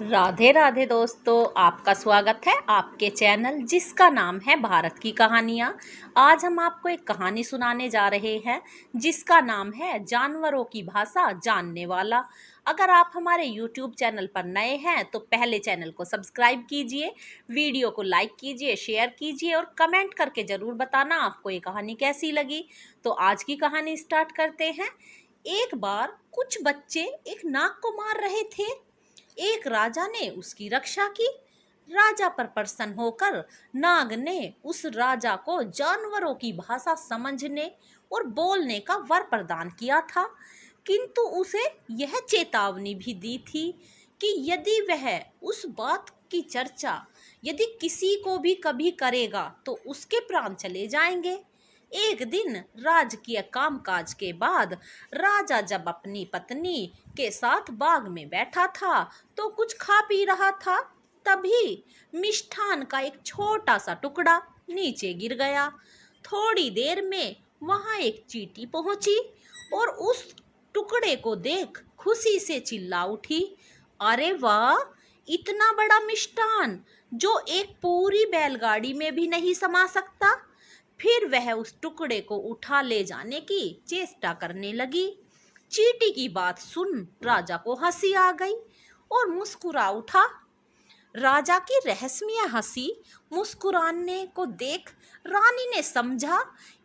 राधे राधे दोस्तों, आपका स्वागत है आपके चैनल जिसका नाम है भारत की कहानियाँ। आज हम आपको एक कहानी सुनाने जा रहे हैं जिसका नाम है जानवरों की भाषा जानने वाला। अगर आप हमारे YouTube चैनल पर नए हैं तो पहले चैनल को सब्सक्राइब कीजिए, वीडियो को लाइक कीजिए, शेयर कीजिए और कमेंट करके ज़रूर बताना आपको ये कहानी कैसी लगी। तो आज की कहानी स्टार्ट करते हैं। एक बार कुछ बच्चे एक नाग को मार रहे थे। एक राजा ने उसकी रक्षा की। राजा पर प्रसन्न होकर नाग ने उस राजा को जानवरों की भाषा समझने और बोलने का वर प्रदान किया था, किंतु उसे यह चेतावनी भी दी थी कि यदि वह उस बात की चर्चा यदि किसी को भी कभी करेगा तो उसके प्राण चले जाएंगे। एक दिन राजकीय कामकाज के बाद राजा जब अपनी पत्नी के साथ बाग में बैठा था तो कुछ खा पी रहा था। तभी मिष्ठान का एक छोटा सा टुकड़ा नीचे गिर गया। थोड़ी देर में वहां एक चींटी पहुंची और उस टुकड़े को देख खुशी से चिल्ला उठी, अरे वाह, इतना बड़ा मिष्ठान जो एक पूरी बैलगाड़ी में भी नहीं समा सकता। फिर वह उस टुकड़े को उठा ले जाने की चेष्टा करने लगी। चींटी की बात सुन राजा को हंसी आ गई और मुस्कुरा उठा। राजा की रहस्यमय हंसी मुस्कुराने को देख रानी ने समझा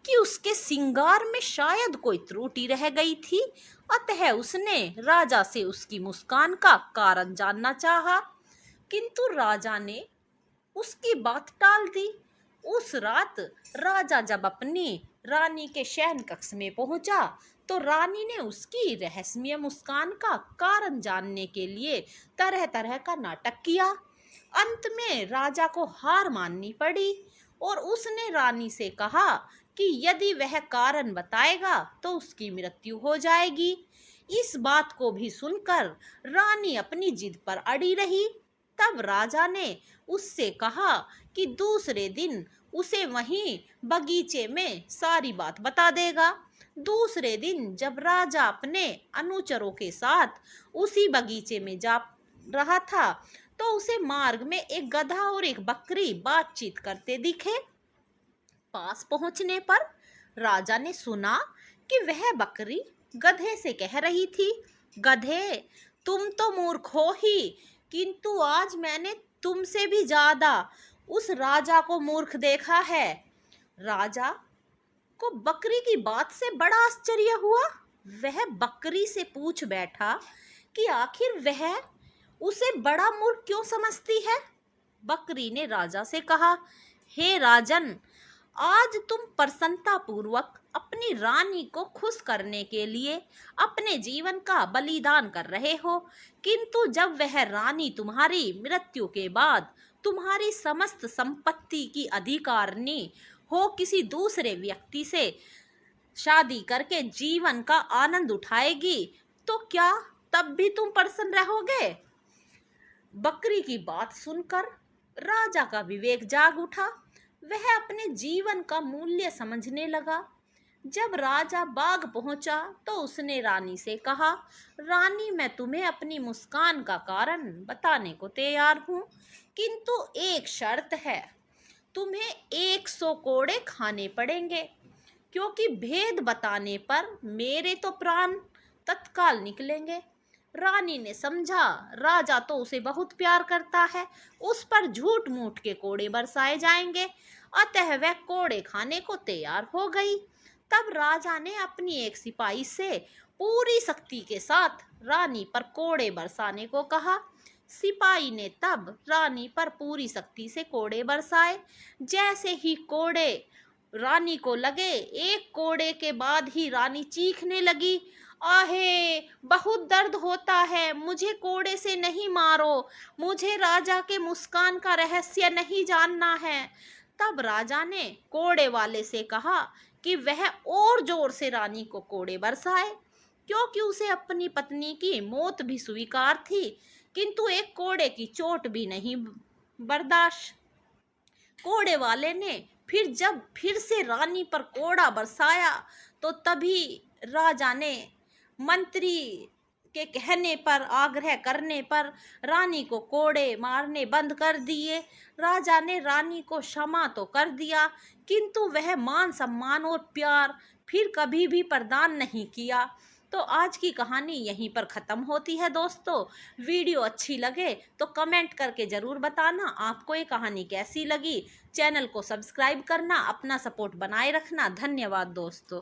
कि उसके श्रृंगार में शायद कोई त्रुटि रह गई थी। अतः उसने राजा से उसकी मुस्कान का कारण जानना चाहा, किंतु राजा ने उसकी बात टाल दी। उस रात राजा जब अपनी रानी के शयन कक्ष में पहुंचा तो रानी ने उसकी रहस्यमय मुस्कान का कारण जानने के लिए तरह तरह का नाटक किया। अंत में राजा को हार माननी पड़ी और उसने रानी से कहा कि यदि वह कारण बताएगा तो उसकी मृत्यु हो जाएगी। इस बात को भी सुनकर रानी अपनी जिद पर अड़ी रही। तब राजा ने उससे कहा कि दूसरे दिन उसे वहीं बगीचे में सारी बात बता देगा। दूसरे दिन जब राजा अपने अनुचरों के साथ उसी बगीचे में जा रहा था तो उसे मार्ग में एक गधा और एक बकरी बातचीत करते दिखे। पास पहुंचने पर राजा ने सुना कि वह बकरी गधे से कह रही थी, गधे, तुम तो मूर्ख हो ही, किंतु आज मैंने तुमसे भी ज्यादा उस राजा को मूर्ख देखा है। राजा को बकरी की बात से बड़ा आश्चर्य हुआ। वह बकरी से पूछ बैठा कि आखिर वह उसे बड़ा मूर्ख क्यों समझती है। बकरी ने राजा से कहा, हे राजन, आज तुम प्रसन्नता पूर्वक अपनी रानी को खुश करने के लिए अपने जीवन का बलिदान कर रहे हो, किंतु जब वह रानी तुम्हारी मृत्यु के बाद तुम्हारी समस्त संपत्ति की अधिकारिणी हो किसी दूसरे व्यक्ति से शादी करके जीवन का आनंद उठाएगी तो क्या तब भी तुम प्रसन्न रहोगे। बकरी की बात सुनकर राजा का विवेक जाग उठा। वह अपने जीवन का मूल्य समझने लगा। जब राजा बाग पहुंचा तो उसने रानी से कहा, रानी, मैं तुम्हें अपनी मुस्कान का कारण बताने को तैयार हूं, किंतु एक शर्त है, तुम्हें 100 कोड़े खाने पड़ेंगे, क्योंकि भेद बताने पर मेरे तो प्राण तत्काल निकलेंगे। रानी ने समझा राजा तो उसे बहुत प्यार करता है, उस पर झूठ मूठ के कोड़े बरसाए जाएंगे, अतः वह कोड़े खाने को तैयार हो गई। तब राजा ने अपनी एक सिपाही से पूरी शक्ति के साथ रानी पर कोड़े बरसाने को कहा। सिपाही ने तब रानी पर पूरी शक्ति से कोड़े बरसाए। जैसे ही कोड़े रानी को लगे, एक कोड़े के बाद ही रानी चीखने लगी, आहे, बहुत दर्द होता है, मुझे कोड़े से नहीं मारो, मुझे राजा के मुस्कान का रहस्य नहीं जानना है। तब राजा ने कोड़े वाले से कहा कि वह और जोर से रानी को कोड़े बरसाए, क्योंकि उसे अपनी पत्नी की मौत भी स्वीकार थी, किंतु एक कोड़े की चोट भी नहीं बर्दाश्त। कोड़े वाले ने फिर से रानी पर कोड़ा बरसाया तो तभी राजा ने मंत्री के कहने पर, आग्रह करने पर रानी को कोड़े मारने बंद कर दिए। राजा ने रानी को क्षमा तो कर दिया, किंतु वह मान सम्मान और प्यार फिर कभी भी प्रदान नहीं किया। तो आज की कहानी यहीं पर ख़त्म होती है दोस्तों। वीडियो अच्छी लगे तो कमेंट करके ज़रूर बताना आपको ये कहानी कैसी लगी। चैनल को सब्सक्राइब करना, अपना सपोर्ट बनाए रखना। धन्यवाद दोस्तों।